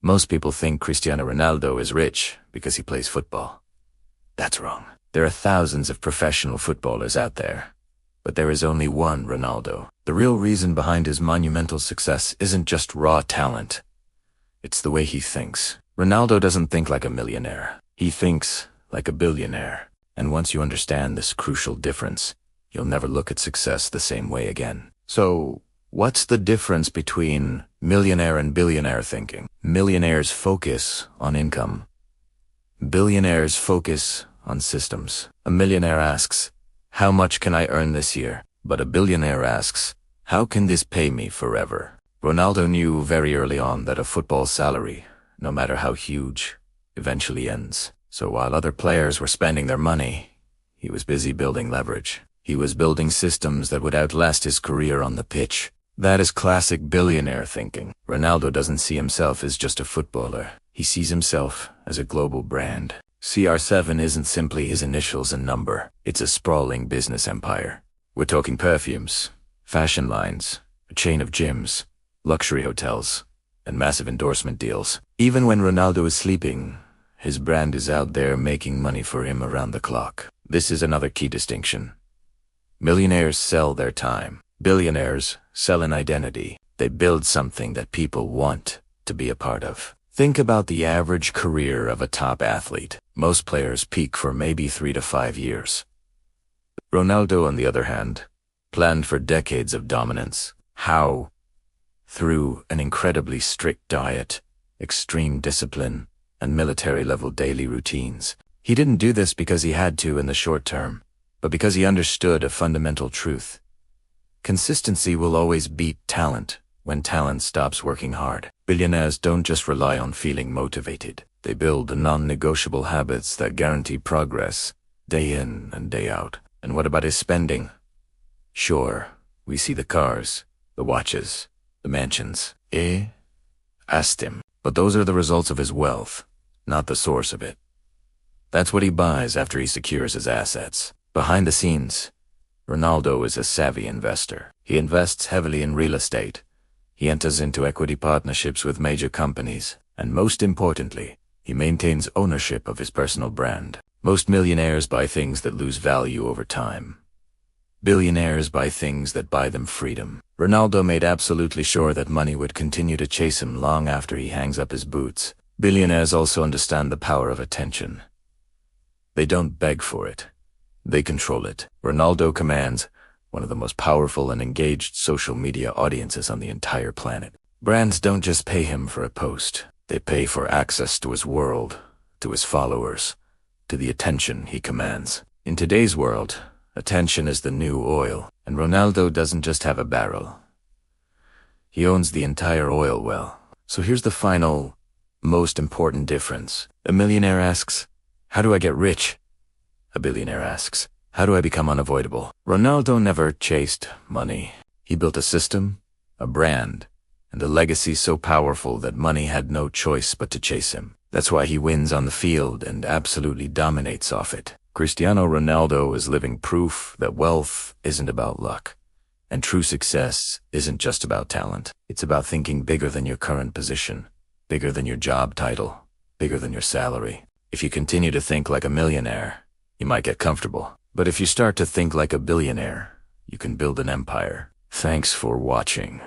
Most people think Cristiano Ronaldo is rich because he plays football. That's wrong. There are thousands of professional footballers out there, but there is only one Ronaldo. The real reason behind his monumental success isn't just raw talent. It's the way he thinks. Ronaldo doesn't think like a millionaire. He thinks like a billionaire. And once you understand this crucial difference, you'll never look at success the same way again. So, what's the difference between millionaire and billionaire thinking? Millionaires focus on income. Billionaires focus on systems. A millionaire asks, "How much can I earn this year?" But a billionaire asks, "How can this pay me forever?" Ronaldo knew very early on that a football salary, no matter how huge, eventually ends. So while other players were spending their money, he was busy building leverage. He was building systems that would outlast his career on the pitch. That is classic billionaire thinking. Ronaldo doesn't see himself as just a footballer. He sees himself as a global brand. CR7 isn't simply his initials and number. It's a sprawling business empire. We're talking perfumes, fashion lines, a chain of gyms, luxury hotels, and massive endorsement deals. Even when Ronaldo is sleeping, his brand is out there making money for him around the clock. This is another key distinction. Millionaires sell their time. Billionaires sell an identity. They build something that people want to be a part of. Think about the average career of a top athlete. Most players peak for maybe 3 to 5 years. Ronaldo, on the other hand, planned for decades of dominance. How? Through an incredibly strict diet, extreme discipline, and military-level daily routines. He didn't do this because he had to in the short term, but because he understood a fundamental truth. Consistency will always beat talent when talent stops working hard. Billionaires don't just rely on feeling motivated. They build the non-negotiable habits that guarantee progress, day in and day out. And what about his spending? Sure, we see the cars, the watches, the mansions. Asked him. But those are the results of his wealth, not the source of it. That's what he buys after he secures his assets. Behind the scenes, Ronaldo is a savvy investor. He invests heavily in real estate. He enters into equity partnerships with major companies. And most importantly, he maintains ownership of his personal brand. Most millionaires buy things that lose value over time. Billionaires buy things that buy them freedom. Ronaldo made absolutely sure that money would continue to chase him long after he hangs up his boots. Billionaires also understand the power of attention. They don't beg for it. They control it. Ronaldo commands one of the most powerful and engaged social media audiences on the entire planet. Brands don't just pay him for a post. They pay for access to his world, to his followers, to the attention he commands. In today's world, attention is the new oil, and Ronaldo doesn't just have a barrel. He owns the entire oil well. So here's the final, most important difference. A millionaire asks, "How do I get rich?" A billionaire asks, "How do I become unavoidable?" Ronaldo never chased money. He built a system, a brand, and a legacy so powerful that money had no choice but to chase him. That's why he wins on the field and absolutely dominates off it. Cristiano Ronaldo is living proof that wealth isn't about luck, and true success isn't just about talent. It's about thinking bigger than your current position, bigger than your job title, bigger than your salary. If you continue to think like a millionaire, you might get comfortable. But if you start to think like a billionaire, you can build an empire. Thanks for watching.